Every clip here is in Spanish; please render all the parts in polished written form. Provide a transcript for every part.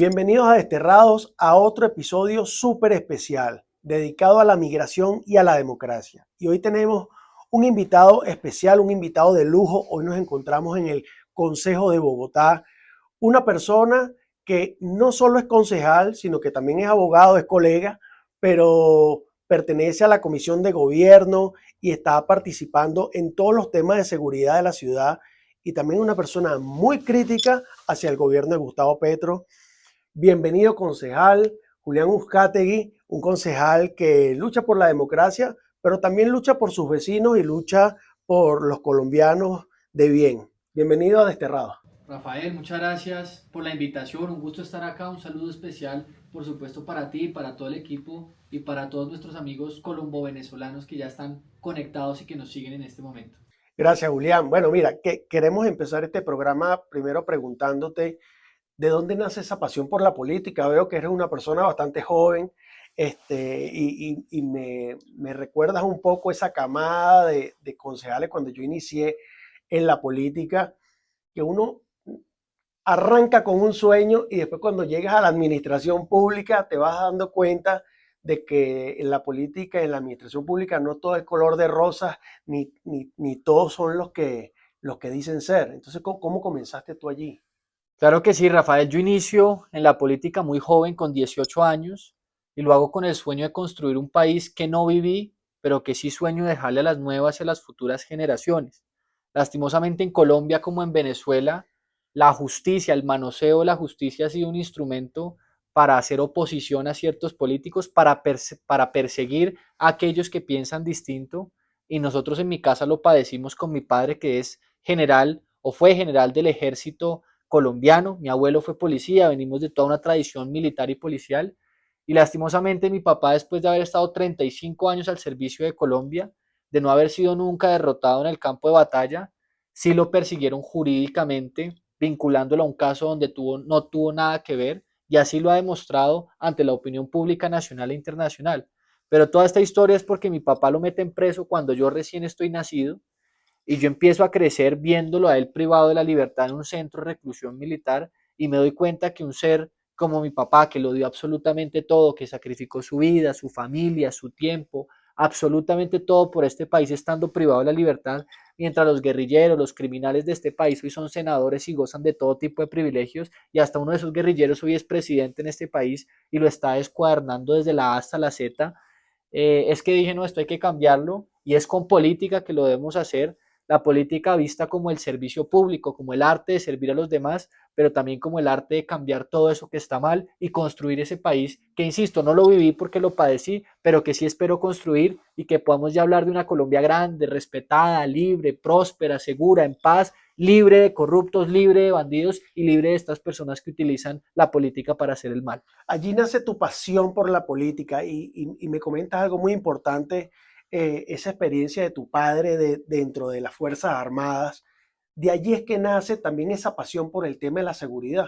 Bienvenidos a Desterrados a otro episodio súper especial dedicado a la migración y a la democracia. Y hoy tenemos un invitado especial, un invitado de lujo. Hoy nos encontramos en el Consejo de Bogotá, una persona que no solo es concejal, sino que también es abogado, es colega, pero pertenece a la Comisión de Gobierno y está participando en todos los temas de seguridad de la ciudad y también una persona muy crítica hacia el gobierno de Gustavo Petro. Bienvenido, concejal Julián Uzcategui, un concejal que lucha por la democracia, pero también lucha por sus vecinos y lucha por los colombianos de bien. Bienvenido a Desterrado. Rafael, muchas gracias por la invitación, un gusto estar acá, un saludo especial, por supuesto, para ti, para todo el equipo y para todos nuestros amigos colombo-venezolanos que ya están conectados y que nos siguen en este momento. Gracias, Julián. Bueno, mira, queremos empezar este programa primero preguntándote de dónde nace esa pasión por la política. Veo que eres una persona bastante joven, y me recuerdas un poco esa camada de concejales cuando yo inicié en la política, que uno arranca con un sueño y después cuando llegas a la administración pública te vas dando cuenta de que en la política, en la administración pública, no todo es color de rosas, ni todos son los que dicen ser. Entonces, ¿cómo comenzaste tú allí? Claro que sí, Rafael, yo inicio en la política muy joven, con 18 años, y lo hago con el sueño de construir un país que no viví, pero que sí sueño dejarle a las nuevas y a las futuras generaciones. Lastimosamente en Colombia como en Venezuela, la justicia, el manoseo de la justicia ha sido un instrumento para hacer oposición a ciertos políticos, para perseguir a aquellos que piensan distinto, y nosotros en mi casa lo padecimos con mi padre, que es general o fue general del ejército colombiano. Mi abuelo fue policía, venimos de toda una tradición militar y policial, y lastimosamente mi papá, después de haber estado 35 años al servicio de Colombia, de no haber sido nunca derrotado en el campo de batalla, sí lo persiguieron jurídicamente, vinculándolo a un caso donde no tuvo nada que ver, y así lo ha demostrado ante la opinión pública nacional e internacional. Pero toda esta historia es porque mi papá lo meten preso cuando yo recién estoy nacido, y yo empiezo a crecer viéndolo a él privado de la libertad en un centro de reclusión militar, y me doy cuenta que un ser como mi papá, que lo dio absolutamente todo, que sacrificó su vida, su familia, su tiempo, absolutamente todo por este país estando privado de la libertad, mientras los guerrilleros, los criminales de este país hoy son senadores y gozan de todo tipo de privilegios, y hasta uno de esos guerrilleros hoy es presidente en este país y lo está descuadernando desde la A hasta la Z. Es que dije, no, esto hay que cambiarlo, y es con política que lo debemos hacer. La política vista como el servicio público, como el arte de servir a los demás, pero también como el arte de cambiar todo eso que está mal y construir ese país que, insisto, no lo viví porque lo padecí, pero que sí espero construir, y que podamos ya hablar de una Colombia grande, respetada, libre, próspera, segura, en paz, libre de corruptos, libre de bandidos y libre de estas personas que utilizan la política para hacer el mal. Allí nace tu pasión por la política y me comentas algo muy importante, esa experiencia de tu padre dentro de las Fuerzas Armadas. De allí es que nace también esa pasión por el tema de la seguridad.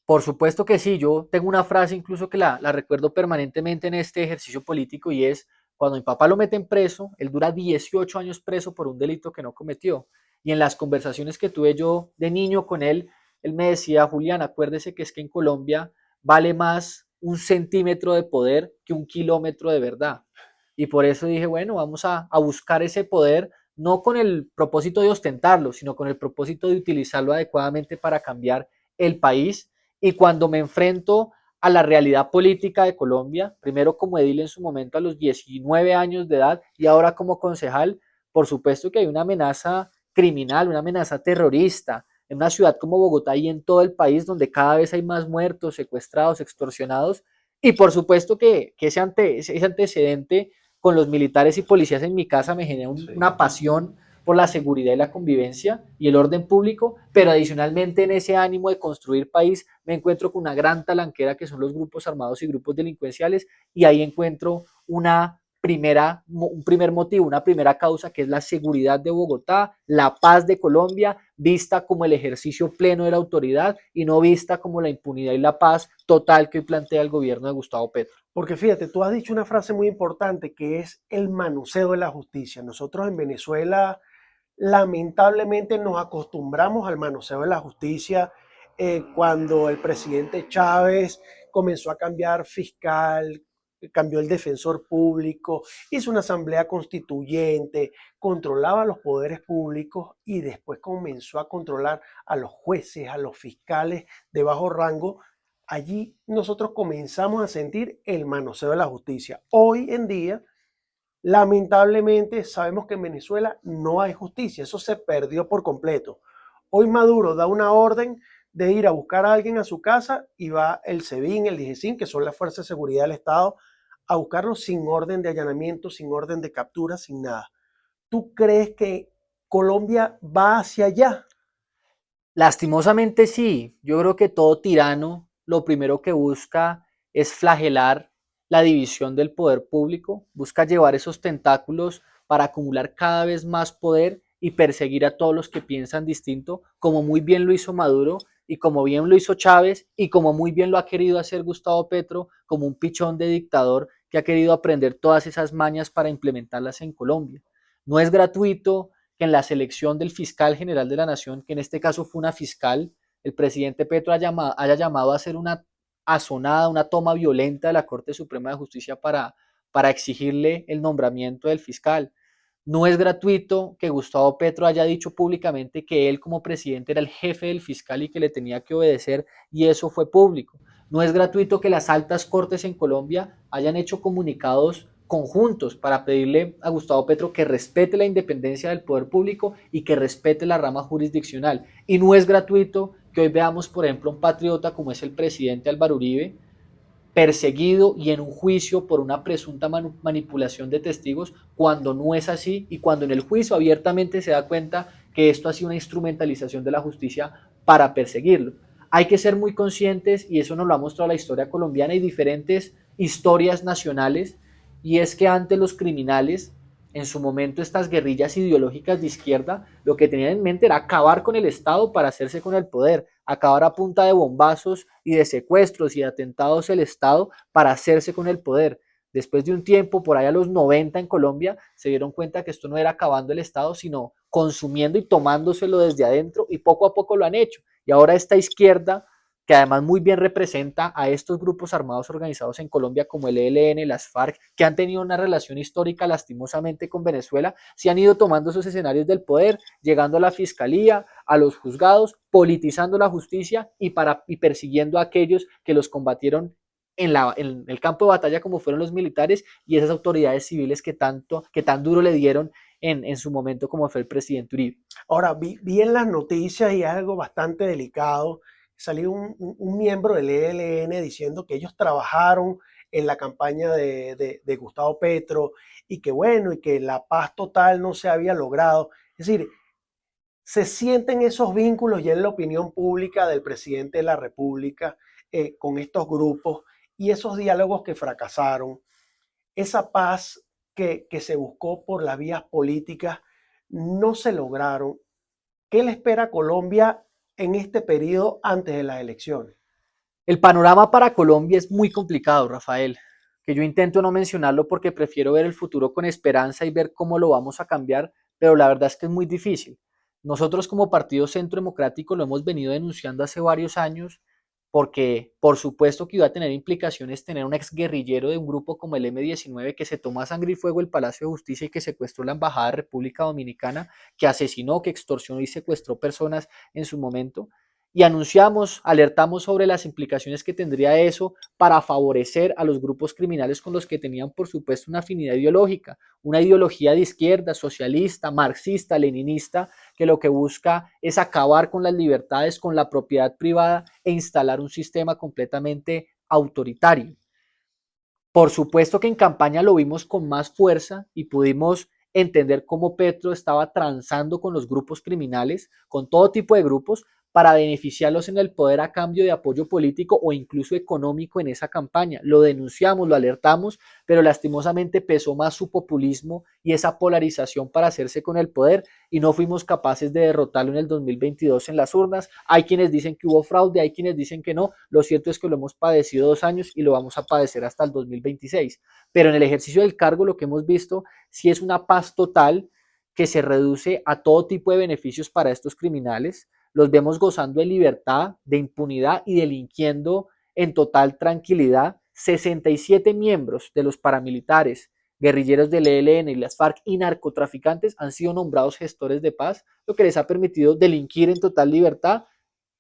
Por supuesto que sí, yo tengo una frase incluso que la recuerdo permanentemente en este ejercicio político, y es: cuando mi papá lo meten preso, él dura 18 años preso por un delito que no cometió. Y en las conversaciones que tuve yo de niño con él me decía: Julián, acuérdese que es que en Colombia vale más un centímetro de poder que un kilómetro de verdad. Y por eso dije, bueno, vamos a buscar ese poder, no con el propósito de ostentarlo, sino con el propósito de utilizarlo adecuadamente para cambiar el país. Y cuando me enfrento a la realidad política de Colombia, primero como edil en su momento a los 19 años de edad y ahora como concejal, por supuesto que hay una amenaza criminal, una amenaza terrorista en una ciudad como Bogotá y en todo el país, donde cada vez hay más muertos, secuestrados, extorsionados, y por supuesto que ese antecedente con los militares y policías en mi casa me genera Sí. una pasión por la seguridad y la convivencia y el orden público, pero adicionalmente en ese ánimo de construir país me encuentro con una gran talanquera que son los grupos armados y grupos delincuenciales, y ahí encuentro un primer motivo, una primera causa, que es la seguridad de Bogotá, la paz de Colombia, vista como el ejercicio pleno de la autoridad y no vista como la impunidad y la paz total que hoy plantea el gobierno de Gustavo Petro. Porque fíjate, tú has dicho una frase muy importante que es el manoseo de la justicia. Nosotros en Venezuela lamentablemente nos acostumbramos al manoseo de la justicia. cuando el presidente Chávez comenzó a cambiar fiscal, cambió el defensor público, hizo una asamblea constituyente, controlaba los poderes públicos y después comenzó a controlar a los jueces, a los fiscales de bajo rango. Allí nosotros comenzamos a sentir el manoseo de la justicia. Hoy en día, lamentablemente, sabemos que en Venezuela no hay justicia, eso se perdió por completo. Hoy Maduro da una orden de ir a buscar a alguien a su casa y va el SEBIN, el DIGESIN, que son las fuerzas de seguridad del Estado, a buscarlo sin orden de allanamiento, sin orden de captura, sin nada. ¿Tú crees que Colombia va hacia allá? Lastimosamente sí, yo creo que todo tirano lo primero que busca es flagelar la división del poder público, busca llevar esos tentáculos para acumular cada vez más poder y perseguir a todos los que piensan distinto, como muy bien lo hizo Maduro y como bien lo hizo Chávez y como muy bien lo ha querido hacer Gustavo Petro, como un pichón de dictador que ha querido aprender todas esas mañas para implementarlas en Colombia. No es gratuito que en la selección del fiscal general de la nación, que en este caso fue una fiscal, el presidente Petro haya llamado a hacer una azonada, una toma violenta de la Corte Suprema de Justicia para exigirle el nombramiento del fiscal. No es gratuito que Gustavo Petro haya dicho públicamente que él como presidente era el jefe del fiscal y que le tenía que obedecer, y eso fue público. No es gratuito que las altas cortes en Colombia hayan hecho comunicados conjuntos para pedirle a Gustavo Petro que respete la independencia del poder público y que respete la rama jurisdiccional. Y no es gratuito que hoy veamos, por ejemplo, un patriota como es el presidente Álvaro Uribe, perseguido y en un juicio por una presunta manipulación de testigos, cuando no es así y cuando en el juicio abiertamente se da cuenta que esto ha sido una instrumentalización de la justicia para perseguirlo. Hay que ser muy conscientes, y eso nos lo ha mostrado la historia colombiana y diferentes historias nacionales, y es que antes los criminales, en su momento estas guerrillas ideológicas de izquierda, lo que tenían en mente era acabar con el Estado para hacerse con el poder, acabar a punta de bombazos y de secuestros y de atentados el Estado para hacerse con el poder. Después de un tiempo, por ahí a los 90 en Colombia, se dieron cuenta que esto no era acabando el Estado, sino consumiendo y tomándoselo desde adentro, y poco a poco lo han hecho. Y ahora esta izquierda, que además muy bien representa a estos grupos armados organizados en Colombia como el ELN, las FARC, que han tenido una relación histórica lastimosamente con Venezuela, se han ido tomando esos escenarios del poder, llegando a la fiscalía, a los juzgados, politizando la justicia y persiguiendo a aquellos que los combatieron en el campo de batalla, como fueron los militares y esas autoridades civiles que tan duro le dieron en su momento, como fue el presidente Uribe. Ahora, vi en las noticias y es algo bastante delicado. Salió un miembro del ELN diciendo que ellos trabajaron en la campaña de Gustavo Petro y que bueno, y que la paz total no se había logrado. Es decir, se sienten esos vínculos ya en la opinión pública del presidente de la República con estos grupos y esos diálogos que fracasaron, esa paz que se buscó por las vías políticas no se lograron. ¿Qué le espera a Colombia en este periodo antes de las elecciones? El panorama para Colombia es muy complicado, Rafael, que yo intento no mencionarlo porque prefiero ver el futuro con esperanza y ver cómo lo vamos a cambiar, pero la verdad es que es muy difícil. Nosotros como Partido Centro Democrático lo hemos venido denunciando hace varios años, porque por supuesto que iba a tener implicaciones tener un exguerrillero de un grupo como el M-19 que se tomó a sangre y fuego el Palacio de Justicia y que secuestró la Embajada de República Dominicana, que asesinó, que extorsionó y secuestró personas en su momento. Y anunciamos, alertamos sobre las implicaciones que tendría eso para favorecer a los grupos criminales con los que tenían, por supuesto, una afinidad ideológica, una ideología de izquierda, socialista, marxista, leninista, que lo que busca es acabar con las libertades, con la propiedad privada e instalar un sistema completamente autoritario. Por supuesto que en campaña lo vimos con más fuerza y pudimos entender cómo Petro estaba transando con los grupos criminales, con todo tipo de grupos, para beneficiarlos en el poder a cambio de apoyo político o incluso económico en esa campaña. Lo denunciamos, lo alertamos, pero lastimosamente pesó más su populismo y esa polarización para hacerse con el poder, y no fuimos capaces de derrotarlo en el 2022 en las urnas. Hay quienes dicen que hubo fraude, hay quienes dicen que no. Lo cierto es que lo hemos padecido 2 años y lo vamos a padecer hasta el 2026. Pero en el ejercicio del cargo lo que hemos visto sí es una paz total que se reduce a todo tipo de beneficios para estos criminales. los vemos gozando de libertad, de impunidad y delinquiendo en total tranquilidad. 67 miembros de los paramilitares, guerrilleros del ELN y las FARC y narcotraficantes han sido nombrados gestores de paz, lo que les ha permitido delinquir en total libertad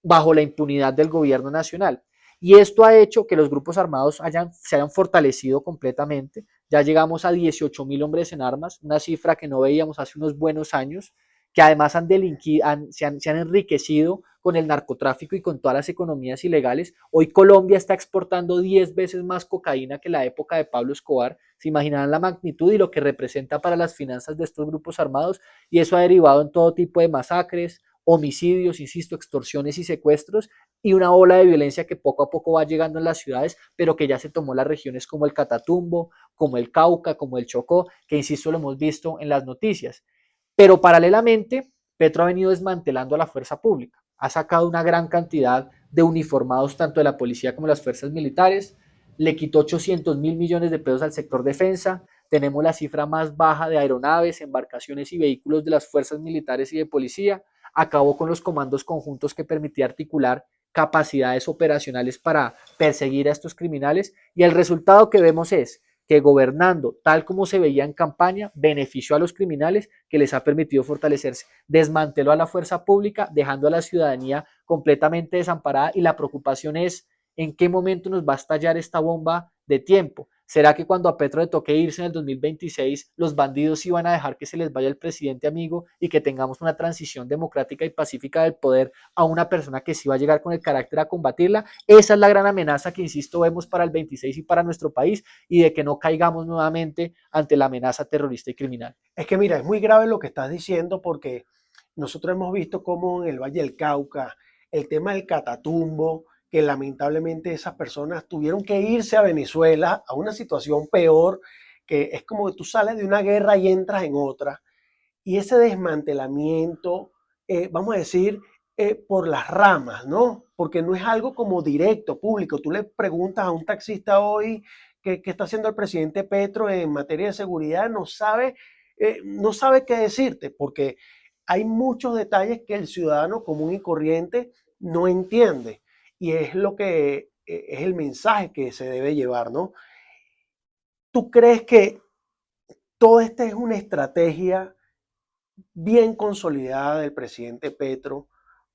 bajo la impunidad del gobierno nacional. Y esto ha hecho que los grupos armados se hayan fortalecido completamente. Ya llegamos a 18.000 hombres en armas, una cifra que no veíamos hace unos buenos años, que además han delinquido, se han enriquecido con el narcotráfico y con todas las economías ilegales. Hoy Colombia está exportando 10 veces más cocaína que la época de Pablo Escobar. Se imaginarán la magnitud y lo que representa para las finanzas de estos grupos armados, y eso ha derivado en todo tipo de masacres, homicidios, insisto, extorsiones y secuestros, y una ola de violencia que poco a poco va llegando en las ciudades, pero que ya se tomó las regiones como el Catatumbo, como el Cauca, como el Chocó, que insisto lo hemos visto en las noticias. Pero paralelamente, Petro ha venido desmantelando a la fuerza pública, ha sacado una gran cantidad de uniformados tanto de la policía como de las fuerzas militares, le quitó 800.000 millones de pesos al sector defensa, tenemos la cifra más baja de aeronaves, embarcaciones y vehículos de las fuerzas militares y de policía, acabó con los comandos conjuntos que permitía articular capacidades operacionales para perseguir a estos criminales, y el resultado que vemos es que gobernando tal como se veía en campaña, benefició a los criminales, que les ha permitido fortalecerse, desmanteló a la fuerza pública, dejando a la ciudadanía completamente desamparada, y la preocupación es en qué momento nos va a estallar esta bomba de tiempo. ¿Será que cuando a Petro le toque irse en el 2026, los bandidos iban a dejar que se les vaya el presidente amigo y que tengamos una transición democrática y pacífica del poder a una persona que sí va a llegar con el carácter a combatirla? Esa es la gran amenaza que, insisto, vemos para el 26 y para nuestro país, y de que no caigamos nuevamente ante la amenaza terrorista y criminal. Es que mira, es muy grave lo que estás diciendo porque nosotros hemos visto cómo en el Valle del Cauca, el tema del Catatumbo, que lamentablemente esas personas tuvieron que irse a Venezuela a una situación peor, que es como que tú sales de una guerra y entras en otra. Y ese desmantelamiento, vamos a decir, por las ramas, ¿no? Porque no es algo como directo, público. Tú le preguntas a un taxista hoy qué está haciendo el presidente Petro en materia de seguridad, no sabe qué decirte, porque hay muchos detalles que el ciudadano común y corriente no entiende. Y es lo que es el mensaje que se debe llevar, ¿no? ¿Tú crees que toda esta es una estrategia bien consolidada del presidente Petro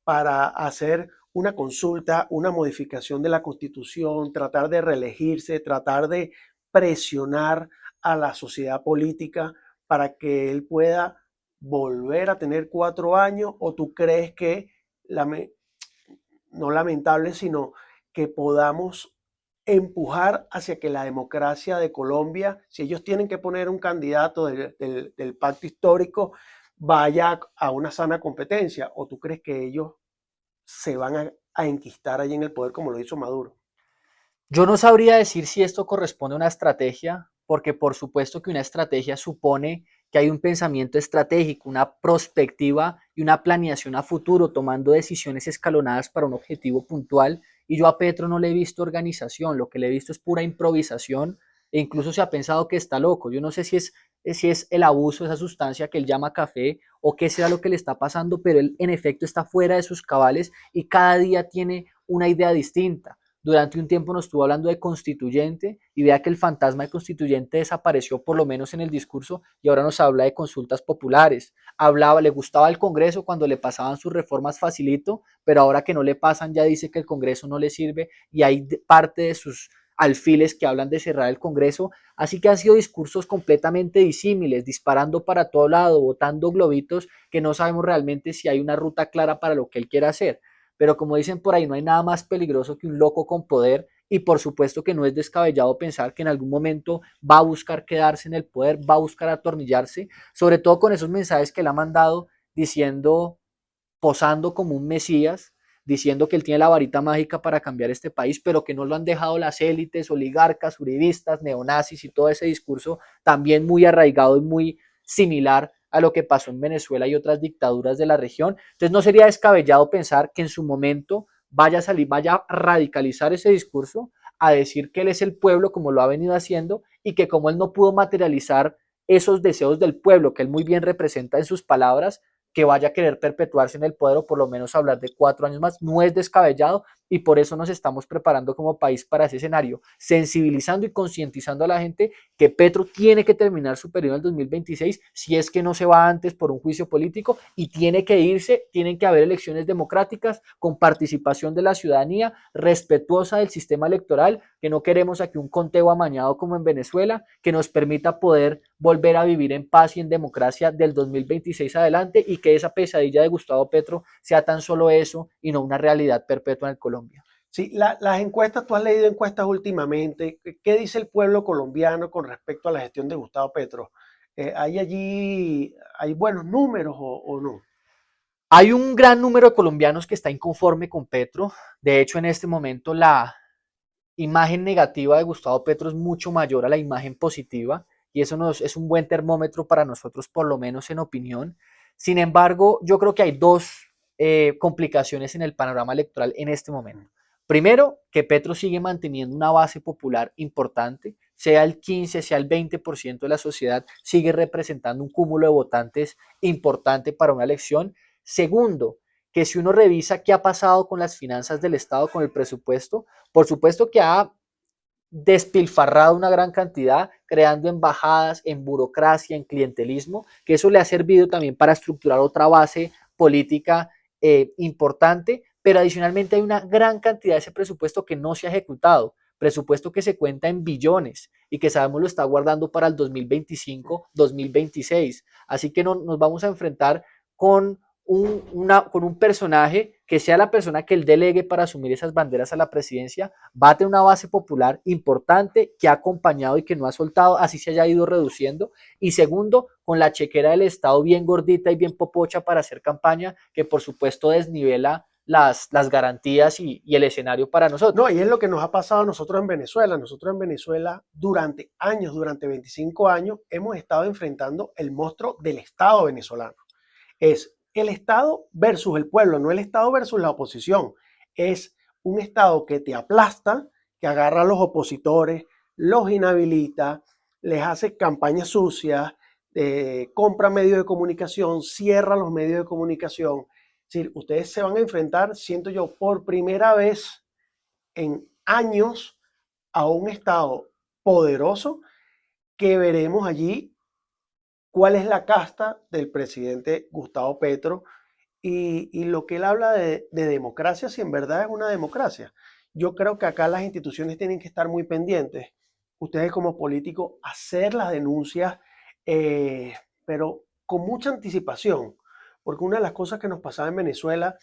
para hacer una consulta, una modificación de la Constitución, tratar de reelegirse, tratar de presionar a la sociedad política para que él pueda volver a tener 4 años? ¿O tú crees que, no lamentable, sino que podamos empujar hacia que la democracia de Colombia, si ellos tienen que poner un candidato del pacto histórico, vaya a una sana competencia? ¿O tú crees que ellos se van a enquistar allí en el poder como lo hizo Maduro? Yo no sabría decir si esto corresponde a una estrategia, porque por supuesto que una estrategia supone que hay un pensamiento estratégico, una perspectiva y una planeación a futuro, tomando decisiones escalonadas para un objetivo puntual. Y yo a Petro no le he visto organización, lo que le he visto es pura improvisación, e incluso se ha pensado que está loco. Yo no sé si es el abuso de esa sustancia que él llama café o qué sea lo que le está pasando, pero él en efecto está fuera de sus cabales y cada día tiene una idea distinta. Durante un tiempo nos estuvo hablando de constituyente, y vea que el fantasma de constituyente desapareció por lo menos en el discurso, y ahora nos habla de consultas populares. Hablaba, le gustaba el Congreso cuando le pasaban sus reformas facilito, pero ahora que no le pasan ya dice que el Congreso no le sirve, y hay parte de sus alfiles que hablan de cerrar el Congreso. Así que han sido discursos completamente disímiles, disparando para todo lado, botando globitos, que no sabemos realmente si hay una ruta clara para lo que él quiere hacer. Pero como dicen por ahí, no hay nada más peligroso que un loco con poder, y por supuesto que no es descabellado pensar que en algún momento va a buscar quedarse en el poder, va a buscar atornillarse, sobre todo con esos mensajes que él ha mandado diciendo, posando como un mesías, diciendo que él tiene la varita mágica para cambiar este país, pero que no lo han dejado las élites, oligarcas, uribistas, neonazis y todo ese discurso también muy arraigado y muy similar a lo que pasó en Venezuela y otras dictaduras de la región. Entonces no sería descabellado pensar que en su momento vaya a salir, vaya a radicalizar ese discurso, a decir que él es el pueblo como lo ha venido haciendo, y que como él no pudo materializar esos deseos del pueblo que él muy bien representa en sus palabras, que vaya a querer perpetuarse en el poder o por lo menos hablar de 4 años más. No es descabellado y por eso nos estamos preparando como país para ese escenario, sensibilizando y concientizando a la gente que Petro tiene que terminar su periodo en el 2026 si es que no se va antes por un juicio político y tiene que irse, tienen que haber elecciones democráticas con participación de la ciudadanía, respetuosa del sistema electoral, que no queremos aquí un conteo amañado como en Venezuela, que nos permita poder volver a vivir en paz y en democracia del 2026 adelante y que esa pesadilla de Gustavo Petro sea tan solo eso y no una realidad perpetua en Colombia. Sí, las encuestas, tú has leído encuestas últimamente. ¿Qué dice el pueblo colombiano con respecto a la gestión de Gustavo Petro? ¿Hay allí, hay buenos números o no? Hay un gran número de colombianos que está inconforme con Petro. De hecho, en este momento la imagen negativa de Gustavo Petro es mucho mayor a la imagen positiva y eso es un buen termómetro para nosotros, por lo menos en opinión. Sin embargo, yo creo que hay dos complicaciones en el panorama electoral en este momento. Primero, que Petro sigue manteniendo una base popular importante, sea el 15, sea el 20% de la sociedad, sigue representando un cúmulo de votantes importante para una elección. Segundo, que si uno revisa qué ha pasado con las finanzas del Estado, con el presupuesto, por supuesto que ha despilfarrado una gran cantidad, creando embajadas, en burocracia, en clientelismo, que eso le ha servido también para estructurar otra base política importante, pero adicionalmente hay una gran cantidad de ese presupuesto que no se ha ejecutado, presupuesto que se cuenta en billones y que sabemos lo está guardando para el 2025, 2026. Así que no, nos vamos a enfrentar con con un personaje que sea la persona que él delegue para asumir esas banderas a la presidencia, va a tener una base popular importante que ha acompañado y que no ha soltado, así se haya ido reduciendo. Y segundo, con la chequera del Estado bien gordita y bien popocha para hacer campaña, que por supuesto desnivela las garantías y el escenario para No, nosotros. y es lo que nos ha pasado a nosotros en Venezuela. Nosotros en Venezuela durante años, durante 25 años, hemos estado enfrentando el monstruo del Estado venezolano. Es el Estado versus el pueblo, no el Estado versus la oposición. Es un Estado que te aplasta, que agarra a los opositores, los inhabilita, les hace campañas sucias, compra medios de comunicación, cierra los medios de comunicación. Es decir, ustedes se van a enfrentar, siento yo, por primera vez en años a un Estado poderoso que veremos allí cuál es la casta del presidente Gustavo Petro y lo que él habla de democracia, si en verdad es una democracia. Yo creo que acá las instituciones tienen que estar muy pendientes. Ustedes como políticos hacer las denuncias, eh, pero con mucha anticipación, porque una de las cosas que nos pasaba en Venezuela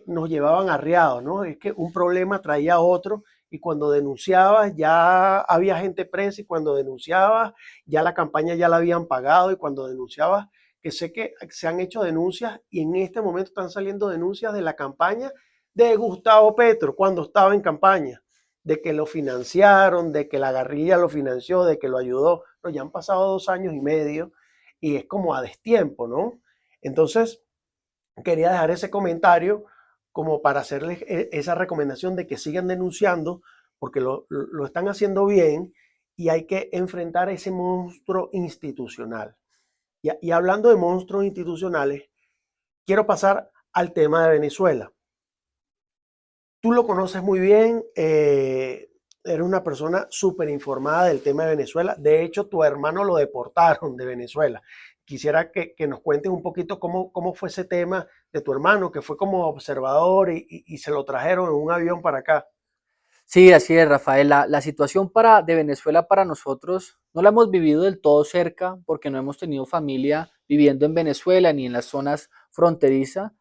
nos llevaban arreados, ¿no? Es que un problema traía a otro y cuando denunciabas ya había gente presa y cuando denunciabas ya la campaña ya la habían pagado y cuando denunciabas, que sé que se han hecho denuncias y en este momento están saliendo denuncias de la campaña de Gustavo Petro cuando estaba en campaña, de que lo financiaron, de que la guerrilla lo financió, de que lo ayudó. No, ya han pasado 2 años y medio y es como a destiempo, ¿no? Entonces, quería dejar ese comentario como para hacerles esa recomendación de que sigan denunciando porque lo están haciendo bien y hay que enfrentar ese monstruo institucional. Y hablando de monstruos institucionales, quiero pasar al tema de Venezuela. Tú lo conoces muy bien, eres una persona súper informada del tema de Venezuela. De hecho, tu hermano lo deportaron de Venezuela. Quisiera que nos cuentes un poquito cómo fue ese tema de tu hermano, que fue como observador y se lo trajeron en un avión para acá. Sí, así es, Rafael. La situación de Venezuela para nosotros no la hemos vivido del todo cerca porque no hemos tenido familia viviendo en Venezuela ni en las zonas fronterizas,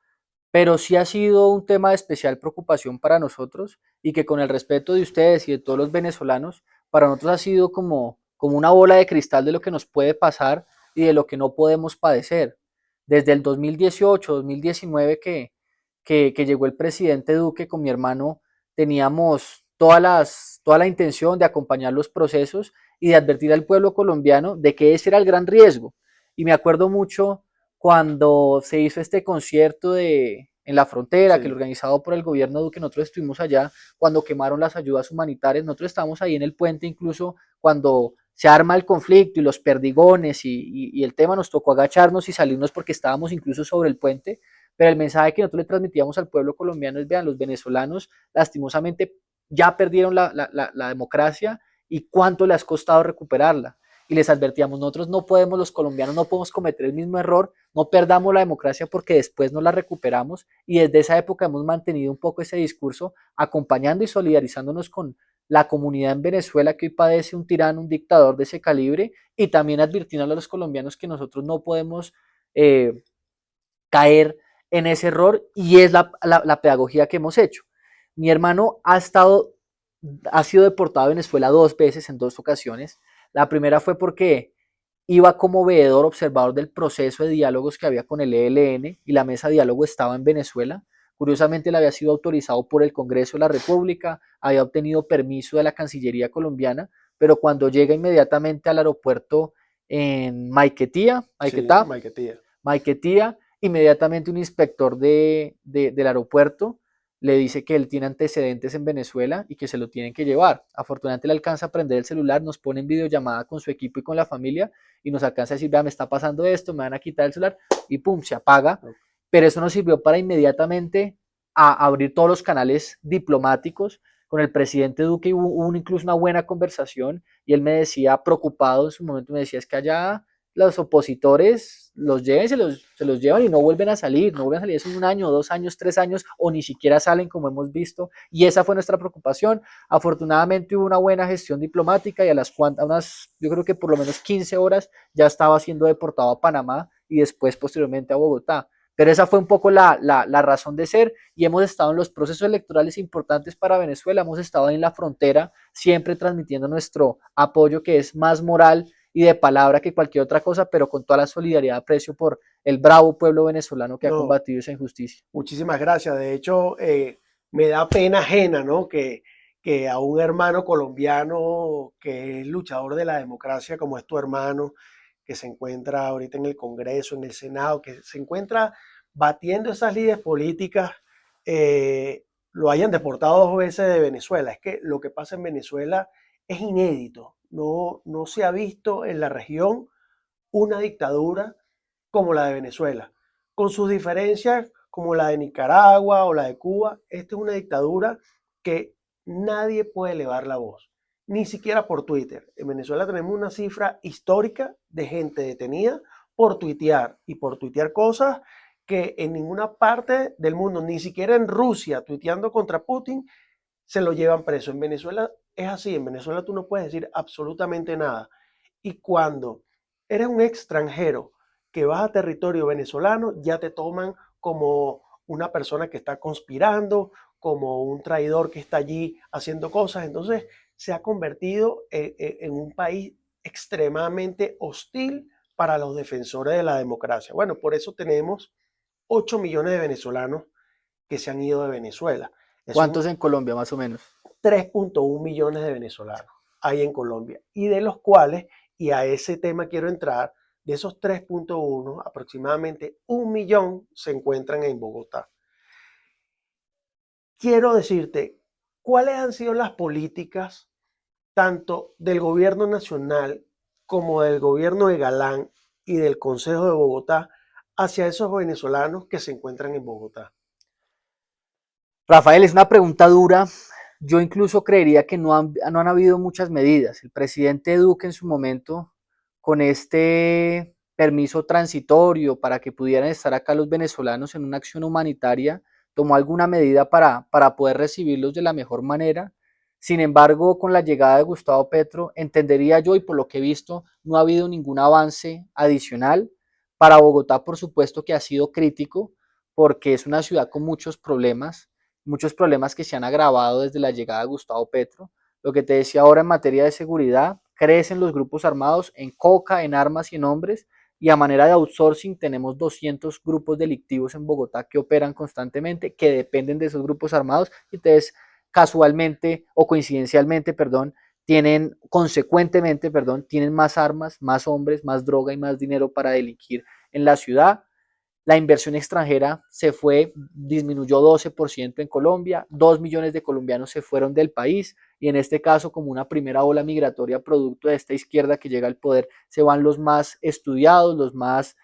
pero sí ha sido un tema de especial preocupación para nosotros y que con el respeto de ustedes y de todos los venezolanos, para nosotros ha sido como una bola de cristal de lo que nos puede pasar y de lo que no podemos padecer. Desde el 2018, 2019 que llegó el presidente Duque con mi hermano, teníamos toda la intención de acompañar los procesos y de advertir al pueblo colombiano de que ese era el gran riesgo. Y me acuerdo mucho cuando se hizo este concierto en la frontera, que lo Sí, organizado por el gobierno Duque, nosotros estuvimos allá cuando quemaron las ayudas humanitarias, nosotros estábamos ahí en el puente incluso cuando se arma el conflicto y los perdigones y el tema, nos tocó agacharnos y salirnos porque estábamos incluso sobre el puente, pero el mensaje que nosotros le transmitíamos al pueblo colombiano es, vean, los venezolanos lastimosamente ya perdieron la democracia y cuánto les ha costado recuperarla. Y les advertíamos, nosotros no podemos, los colombianos no podemos cometer el mismo error, no perdamos la democracia porque después no la recuperamos, y desde esa época hemos mantenido un poco ese discurso, acompañando y solidarizándonos con la comunidad en Venezuela que hoy padece un tirano, un dictador de ese calibre, y también advirtiendo a los colombianos que nosotros no podemos eh, caer en ese error, y es la pedagogía que hemos hecho. Mi hermano ha sido deportado a Venezuela 2 veces en 2 ocasiones. La primera fue porque iba como veedor observador del proceso de diálogos que había con el ELN, y la mesa de diálogo estaba en Venezuela. Curiosamente, le había sido autorizado por el Congreso de la República, había obtenido permiso de la Cancillería colombiana, pero cuando llega inmediatamente al aeropuerto en Sí, Maiquetía. Maiquetía, inmediatamente un inspector del aeropuerto le dice que él tiene antecedentes en Venezuela y que se lo tienen que llevar. Afortunadamente le alcanza a prender el celular, nos pone en videollamada con su equipo y con la familia y nos alcanza a decir, vea, me está pasando esto, me van a quitar el celular, y pum, se apaga. Pero eso nos sirvió para inmediatamente abrir todos los canales diplomáticos. Con el presidente Duque hubo incluso una buena conversación, y él me decía, preocupado en su momento, me decía, es que allá los opositores los lleven, se los llevan y no vuelven a salir, no vuelven a salir, eso es 1 año, 2 años, 3 años, o ni siquiera salen, como hemos visto, y esa fue nuestra preocupación. Afortunadamente hubo una buena gestión diplomática, y a yo creo que por lo menos 15 horas ya estaba siendo deportado a Panamá y después posteriormente a Bogotá. Pero esa fue un poco la razón de ser, y hemos estado en los procesos electorales importantes para Venezuela, hemos estado en la frontera, siempre transmitiendo nuestro apoyo, que es más moral y de palabra que cualquier otra cosa, pero con toda la solidaridad, aprecio por el bravo pueblo venezolano que ha No, combatido esa injusticia. muchísimas gracias. De hecho, me da pena ajena, ¿no? Que a un hermano colombiano que es luchador de la democracia, como es tu hermano, que se encuentra ahorita en el Congreso, en el Senado, que se encuentra batiendo esas líderes políticas, lo hayan deportado 2 veces de Venezuela. Es que lo que pasa en Venezuela es inédito. No, no se ha visto en la región una dictadura como la de Venezuela, con sus diferencias como la de Nicaragua o la de Cuba. Esta es una dictadura que nadie puede elevar la voz, ni siquiera por Twitter. En Venezuela tenemos una cifra histórica de gente detenida por tuitear, y por tuitear cosas que en ninguna parte del mundo, ni siquiera en Rusia, tuiteando contra Putin, se lo llevan preso. En Venezuela es así, en Venezuela tú no puedes decir absolutamente nada. Y cuando eres un extranjero que vas a territorio venezolano, ya te toman como una persona que está conspirando, como un traidor que está allí haciendo cosas. Entonces se ha convertido en un país extremadamente hostil para los defensores de la democracia. Bueno, por eso tenemos 8 millones de venezolanos que se han ido de Venezuela. Es un ¿Cuántos en Colombia, más o menos? 3.1 millones de venezolanos hay en Colombia, y de los cuales, y a ese tema quiero entrar, de esos 3.1, aproximadamente 1 millón se encuentran en Bogotá. Quiero decirte cuáles han sido las políticas tanto del gobierno nacional como del gobierno de Galán y del Consejo de Bogotá hacia esos venezolanos que se encuentran en Bogotá. Rafael, es una pregunta dura. Yo incluso creería que no han habido muchas medidas. El presidente Duque en su momento, con este permiso transitorio para que pudieran estar acá los venezolanos en una acción humanitaria, tomó alguna medida para poder recibirlos de la mejor manera. Sin embargo, con la llegada de Gustavo Petro, entendería yo, y por lo que he visto, no ha habido ningún avance adicional. Para Bogotá, por supuesto que ha sido crítico, porque es una ciudad con muchos problemas que se han agravado desde la llegada de Gustavo Petro. Lo que te decía ahora en materia de seguridad, crecen los grupos armados en coca, en armas y en hombres, y a manera de outsourcing tenemos 200 grupos delictivos en Bogotá que operan constantemente, que dependen de esos grupos armados, y entonces casualmente o coincidencialmente, perdón, consecuentemente, perdón, tienen más armas, más hombres, más droga y más dinero para delinquir en la ciudad. La inversión extranjera disminuyó 12% en Colombia, 2 millones de colombianos se fueron del país y en este caso, como una primera ola migratoria producto de esta izquierda que llega al poder, se van los más estudiados, los más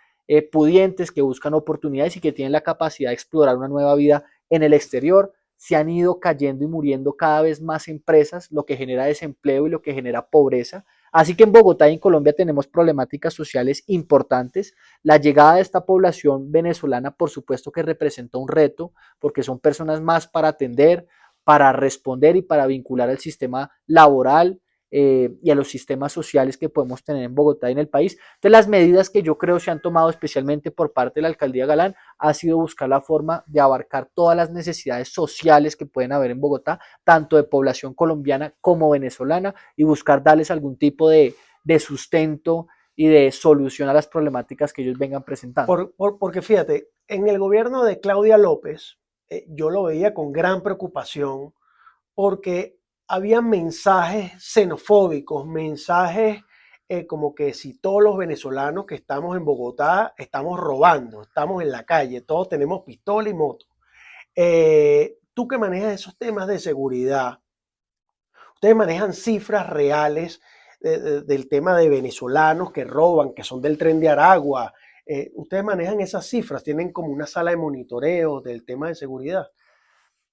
pudientes, que buscan oportunidades y que tienen la capacidad de explorar una nueva vida en el exterior. Se han ido cayendo y muriendo cada vez más empresas, lo que genera desempleo y lo que genera pobreza. Así que en Bogotá y en Colombia tenemos problemáticas sociales importantes. La llegada de esta población venezolana, por supuesto que representa un reto, porque son personas más para atender, para responder y para vincular al sistema laboral y a los sistemas sociales que podemos tener en Bogotá y en el país. Entonces, las medidas que yo creo se han tomado especialmente por parte de la alcaldía Galán ha sido buscar la forma de abarcar todas las necesidades sociales que pueden haber en Bogotá, tanto de población colombiana como venezolana, y buscar darles algún tipo de sustento y de solución a las problemáticas que ellos vengan presentando. Porque fíjate, en el gobierno de Claudia López, yo lo veía con gran preocupación porque había mensajes xenofóbicos, mensajes como que si todos los venezolanos que estamos en Bogotá estamos robando, estamos en la calle, todos tenemos pistola y moto. Tú que manejas esos temas de seguridad, ustedes manejan cifras reales del tema de venezolanos que roban, que son del Tren de Aragua. Ustedes manejan esas cifras, tienen como una sala de monitoreo del tema de seguridad.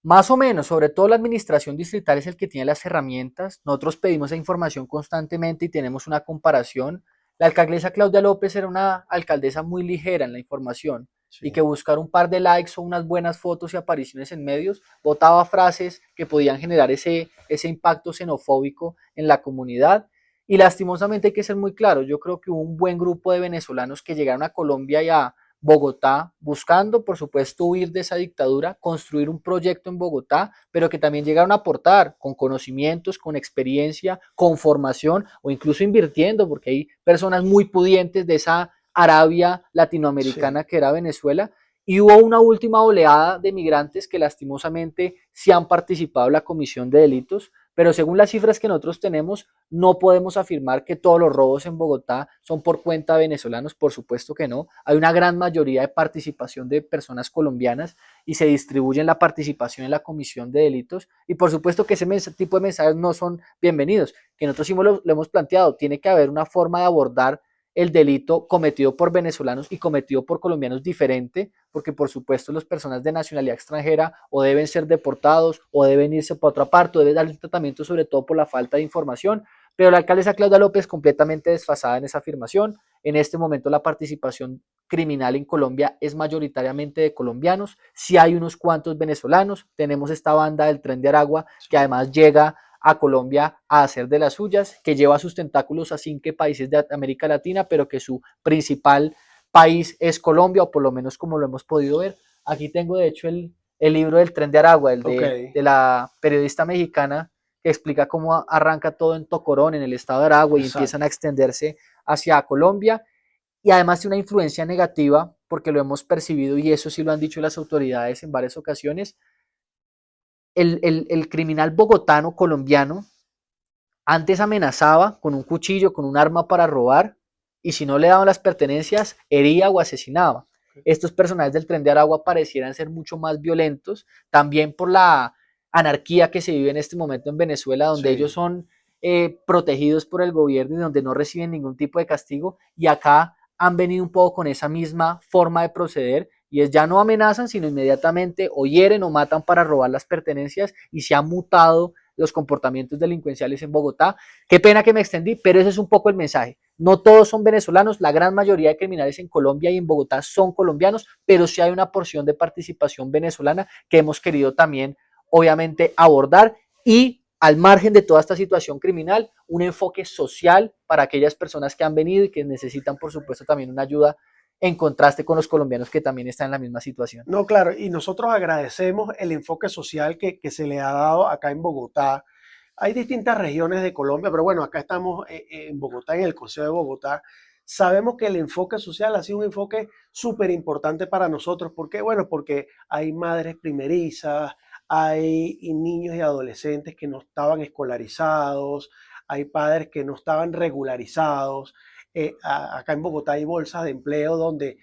Más o menos, sobre todo la administración distrital es el que tiene las herramientas. Nosotros pedimos esa información constantemente y tenemos una comparación. La alcaldesa Claudia López era una alcaldesa muy ligera en la información y que Sí, buscar un par de likes o unas buenas fotos y apariciones en medios botaba frases que podían generar ese impacto xenofóbico en la comunidad. Y lastimosamente hay que ser muy claro, yo creo que hubo un buen grupo de venezolanos que llegaron a Colombia y a Bogotá, buscando, por supuesto, huir de esa dictadura, construir un proyecto en Bogotá, pero que también llegaron a aportar con conocimientos, con experiencia, con formación o incluso invirtiendo, porque hay personas muy pudientes de esa Arabia sí. latinoamericana que era Venezuela. Y hubo una última oleada de migrantes que lastimosamente sí han participado en la comisión de delitos, pero según las cifras que nosotros tenemos, no podemos afirmar que todos los robos en Bogotá son por cuenta de venezolanos, por supuesto que no. Hay una gran mayoría de participación de personas colombianas y se distribuye la participación en la comisión de delitos. Y por supuesto que ese tipo de mensajes no son bienvenidos, que nosotros sí lo hemos planteado. Tiene que haber una forma de abordar el delito cometido por venezolanos y cometido por colombianos diferente, porque por supuesto las personas de nacionalidad extranjera o deben ser deportados o deben irse para otra parte o deben darle un tratamiento sobre todo por la falta de información, pero la alcaldesa Claudia López completamente desfasada en esa afirmación. En este momento la participación criminal en Colombia es mayoritariamente de colombianos, si hay unos cuantos venezolanos, tenemos esta banda del Tren de Aragua que Sí. además llega a Colombia a hacer de las suyas, que lleva sus tentáculos a 5 países de América Latina, pero que su principal país es Colombia, o por lo menos como lo hemos podido ver. Aquí tengo de hecho el libro del Tren de Aragua, Ok, de la periodista mexicana que explica cómo arranca todo en Tocorón, en el estado de Aragua, y empiezan a exacto. extenderse hacia Colombia. Y además tiene una influencia negativa, porque lo hemos percibido, y eso sí lo han dicho las autoridades en varias ocasiones. El criminal bogotano colombiano antes amenazaba con un cuchillo, con un arma para robar, y si no le daban las pertenencias, hería o asesinaba. Estos personajes del Tren de Aragua parecieran ser mucho más violentos, también por la anarquía que se vive en este momento en Venezuela, donde ellos Sí. son protegidos por el gobierno y donde no reciben ningún tipo de castigo, y acá han venido un poco con esa misma forma de proceder, y es ya no amenazan, sino inmediatamente o hieren o matan para robar las pertenencias, y se ha mutado los comportamientos delincuenciales en Bogotá. Qué pena que me extendí, pero ese es un poco el mensaje. No todos son venezolanos, la gran mayoría de criminales en Colombia y en Bogotá son colombianos, pero sí hay una porción de participación venezolana que hemos querido también, obviamente, abordar, y al margen de toda esta situación criminal, un enfoque social para aquellas personas que han venido y que necesitan, por supuesto, también una ayuda en contraste con los colombianos que también están en la misma situación. No, claro, y nosotros agradecemos el enfoque social que se le ha dado acá en Bogotá. Hay distintas regiones de Colombia, pero bueno, acá estamos en Bogotá, en el Consejo de Bogotá. Sabemos que el enfoque social ha sido un enfoque súper importante para nosotros. ¿Por qué? Bueno, porque hay madres primerizas, hay niños y adolescentes que no estaban escolarizados, hay padres que no estaban regularizados. acá en Bogotá hay bolsas de empleo donde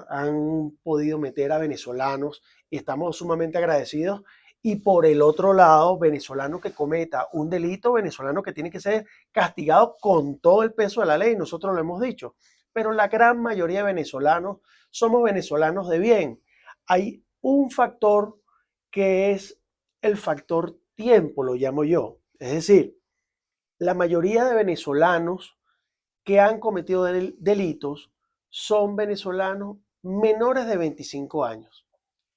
han podido meter a venezolanos y estamos sumamente agradecidos. Y por el otro lado, venezolano que cometa un delito, venezolano que tiene que ser castigado con todo el peso de la ley, nosotros lo hemos dicho. Pero la gran mayoría de venezolanos somos venezolanos de bien. Hay un factor que es el factor tiempo, lo llamo yo. Es decir, la mayoría de venezolanos que han cometido delitos son venezolanos menores de 25 años.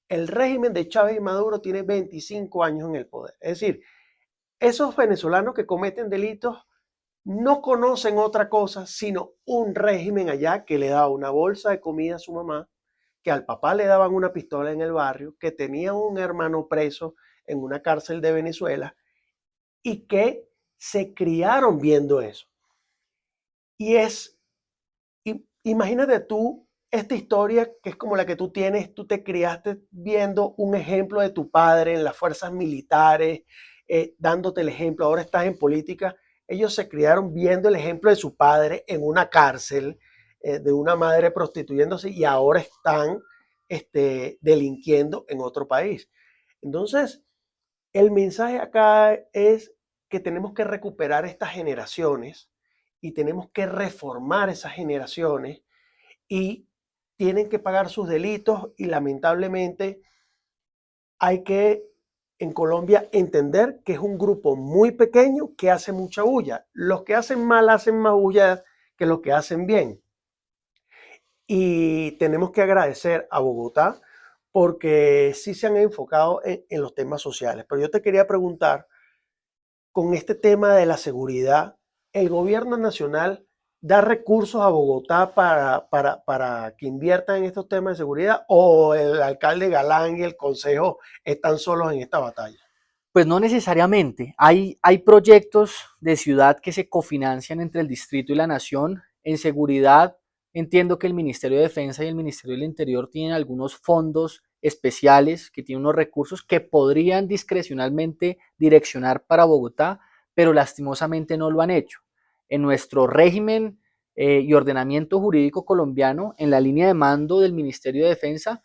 El régimen de Chávez y Maduro tiene 25 años en el poder. Es decir, esos venezolanos que cometen delitos no conocen otra cosa sino un régimen allá que le daba una bolsa de comida a su mamá, que al papá le daban una pistola en el barrio, que tenía un hermano preso en una cárcel de Venezuela y que se criaron viendo eso. Y es, imagínate tú esta historia que es como la que tú tienes, tú te criaste viendo un ejemplo de tu padre en las fuerzas militares, dándote el ejemplo, ahora estás en política. Ellos se criaron viendo el ejemplo de su padre en una cárcel, de una madre prostituyéndose y ahora están delinquiendo en otro país. Entonces, el mensaje acá es que tenemos que recuperar estas generaciones y tenemos que reformar esas generaciones y tienen que pagar sus delitos y lamentablemente hay que en Colombia entender que es un grupo muy pequeño que hace mucha bulla. Los que hacen mal hacen más bulla que los que hacen bien. Y tenemos que agradecer a Bogotá porque sí se han enfocado en los temas sociales. Pero yo te quería preguntar, con este tema de la seguridad, el gobierno nacional da recursos a Bogotá para que inviertan en estos temas de seguridad o el alcalde Galán y el consejo están solos en esta batalla. Pues no necesariamente. Hay proyectos de ciudad que se cofinancian entre el distrito y la nación. En seguridad, entiendo que el Ministerio de Defensa y el Ministerio del Interior tienen algunos fondos especiales que tienen unos recursos que podrían discrecionalmente direccionar para Bogotá, pero lastimosamente no lo han hecho. En nuestro régimen y ordenamiento jurídico colombiano, en la línea de mando del Ministerio de Defensa,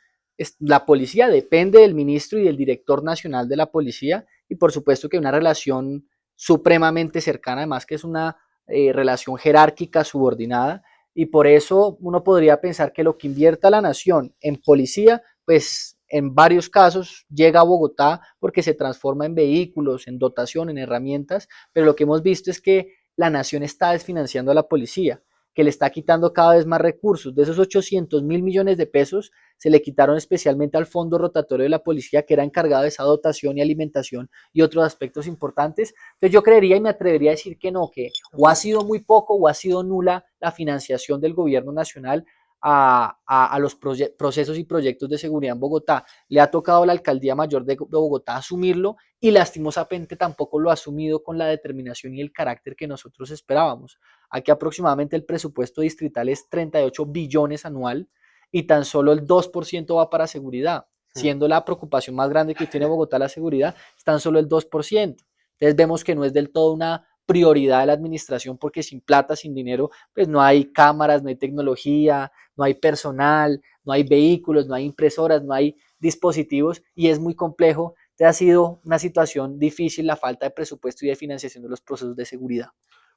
la policía depende del ministro y del director nacional de la policía y por supuesto que una relación supremamente cercana, además que es una relación jerárquica subordinada y por eso uno podría pensar que lo que invierta la nación en policía, pues en varios casos llega a Bogotá porque se transforma en vehículos, en dotación, en herramientas, pero lo que hemos visto es que la nación está desfinanciando a la policía, que le está quitando cada vez más recursos. De esos 800.000 millones de pesos, se le quitaron especialmente al fondo rotatorio de la policía, que era encargado de esa dotación y alimentación y otros aspectos importantes. Entonces yo creería y me atrevería a decir que no, que o ha sido muy poco o ha sido nula la financiación del gobierno nacional a los procesos y proyectos de seguridad en Bogotá. Le ha tocado a la alcaldía mayor de Bogotá asumirlo y lastimosamente tampoco lo ha asumido con la determinación y el carácter que nosotros esperábamos. Aquí aproximadamente el presupuesto distrital es 38 billones anual y tan solo el 2% va para seguridad, siendo la preocupación más grande que tiene Bogotá la seguridad, es tan solo el 2%. Entonces vemos que no es del todo una prioridad de la administración porque sin plata, sin dinero, pues no hay cámaras, no hay tecnología, no hay personal, no hay vehículos, no hay impresoras, no hay dispositivos y es muy complejo. Entonces ha sido una situación difícil la falta de presupuesto y de financiación de los procesos de seguridad.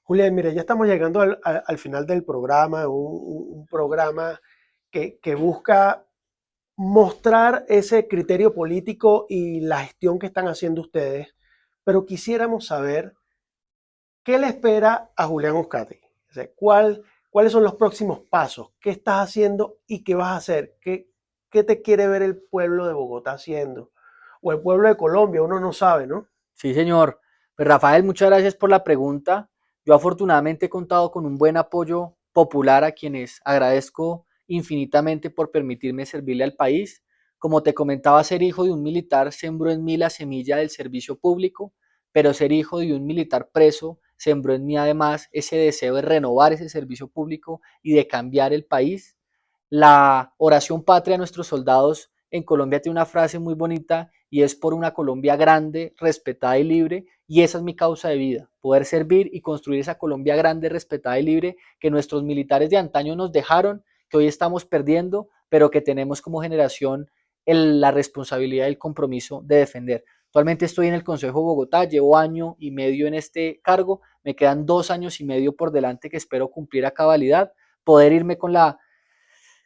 Julián, mire, ya estamos llegando al final del programa, un programa que busca mostrar ese criterio político y la gestión que están haciendo ustedes, pero quisiéramos saber qué le espera a Julián Uzcategui. O sea, ¿cuáles son los próximos pasos? ¿Qué estás haciendo y qué vas a hacer? ¿Qué te quiere ver el pueblo de Bogotá haciendo? O el pueblo de Colombia, uno no sabe, ¿no? Sí, señor. Pues Rafael, muchas gracias por la pregunta. Yo afortunadamente he contado con un buen apoyo popular a quienes agradezco infinitamente por permitirme servirle al país. Como te comentaba, ser hijo de un militar sembró en mí la semilla del servicio público, pero ser hijo de un militar preso sembró en mí además ese deseo de renovar ese servicio público y de cambiar el país. La oración patria de nuestros soldados en Colombia tiene una frase muy bonita y es por una Colombia grande, respetada y libre. y esa es mi causa de vida, poder servir y construir esa Colombia grande, respetada y libre que nuestros militares de antaño nos dejaron, que hoy estamos perdiendo, pero que tenemos como generación la responsabilidad y el compromiso de defender. Actualmente estoy en el Consejo de Bogotá, llevo año y medio en este cargo, me quedan 2 años y medio por delante que espero cumplir a cabalidad, poder irme con la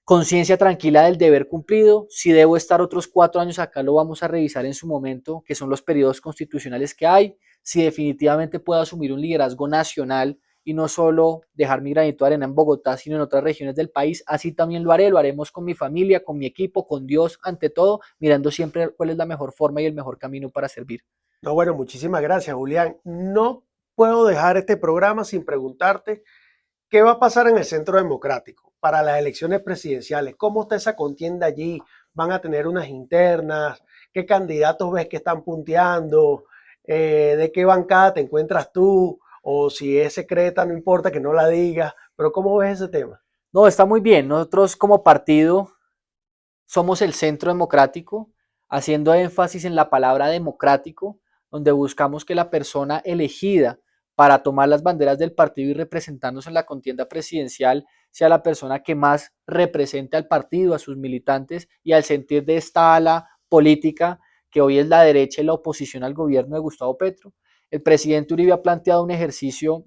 conciencia tranquila del deber cumplido. Si debo estar otros 4 años acá, lo vamos a revisar en su momento, que son los periodos constitucionales que hay. Si definitivamente puedo asumir un liderazgo nacional y no solo dejar mi granito de arena en Bogotá, sino en otras regiones del país, así también lo haré, lo haremos con mi familia, con mi equipo, con Dios ante todo, mirando siempre cuál es la mejor forma y el mejor camino para servir. No, bueno, muchísimas gracias, Julián. No puedo dejar este programa sin preguntarte qué va a pasar en el Centro Democrático para las elecciones presidenciales. ¿Cómo está esa contienda allí? ¿Van a tener unas internas? ¿Qué candidatos ves que están punteando? ¿De qué bancada te encuentras tú? O si es secreta, no importa que no la digas, pero ¿cómo ves ese tema? No, está muy bien. Nosotros como partido somos el Centro Democrático, haciendo énfasis en la palabra democrático, donde buscamos que la persona elegida para tomar las banderas del partido y representarnos en la contienda presidencial sea la persona que más represente al partido, a sus militantes y al sentir de esta ala política que hoy es la derecha y la oposición al gobierno de Gustavo Petro. El presidente Uribe ha planteado un ejercicio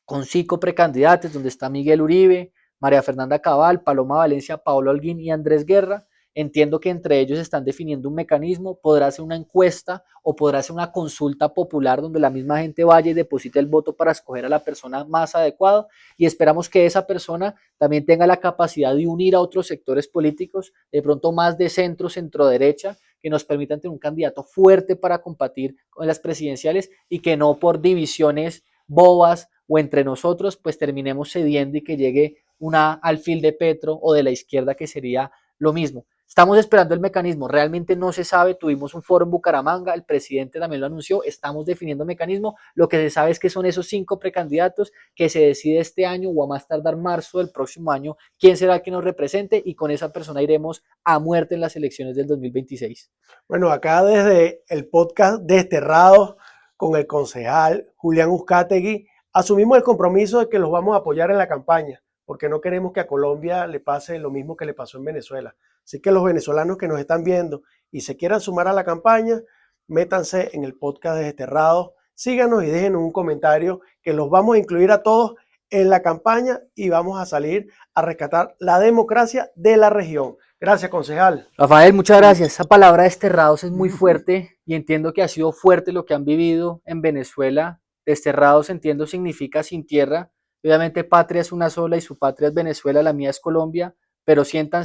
con 5 precandidatos, donde está Miguel Uribe, María Fernanda Cabal, Paloma Valencia, Paolo Holguín y Andrés Guerra. Entiendo que entre ellos están definiendo un mecanismo, podrá ser una encuesta o podrá ser una consulta popular donde la misma gente vaya y deposite el voto para escoger a la persona más adecuada y esperamos que esa persona también tenga la capacidad de unir a otros sectores políticos, de pronto más de centro, centro derecha, que nos permitan tener un candidato fuerte para combatir con las presidenciales y que no por divisiones bobas o entre nosotros pues terminemos cediendo y que llegue una alfil de Petro o de la izquierda que sería lo mismo. Estamos esperando el mecanismo, realmente no se sabe, tuvimos un foro en Bucaramanga, el presidente también lo anunció, estamos definiendo mecanismo, lo que se sabe es que son esos 5 precandidatos que se decide este año o a más tardar marzo del próximo año quién será el que nos represente y con esa persona iremos a muerte en las elecciones del 2026. Bueno, acá desde el podcast Desterrados con el concejal Julián Uzcategui, asumimos el compromiso de que los vamos a apoyar en la campaña, porque no queremos que a Colombia le pase lo mismo que le pasó en Venezuela. Así que los venezolanos que nos están viendo y se quieran sumar a la campaña, métanse en el podcast de Desterrados, síganos y dejen un comentario que los vamos a incluir a todos en la campaña y vamos a salir a rescatar la democracia de la región. Gracias, concejal. Rafael, muchas gracias. Esa palabra desterrados es muy fuerte y entiendo que ha sido fuerte lo que han vivido en Venezuela. Desterrados, entiendo, significa sin tierra. Obviamente patria es una sola y su patria es Venezuela, la mía es Colombia, pero sientan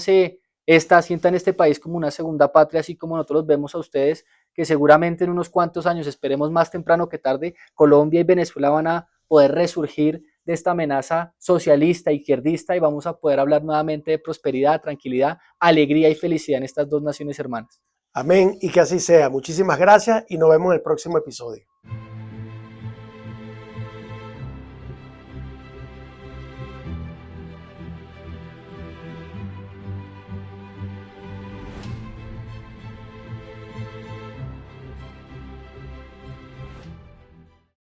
este país como una segunda patria, así como nosotros vemos a ustedes, que seguramente en unos cuantos años, esperemos más temprano que tarde, Colombia y Venezuela van a poder resurgir de esta amenaza socialista, izquierdista y vamos a poder hablar nuevamente de prosperidad, tranquilidad, alegría y felicidad en estas dos naciones hermanas. Amén y que así sea. Muchísimas gracias y nos vemos en el próximo episodio.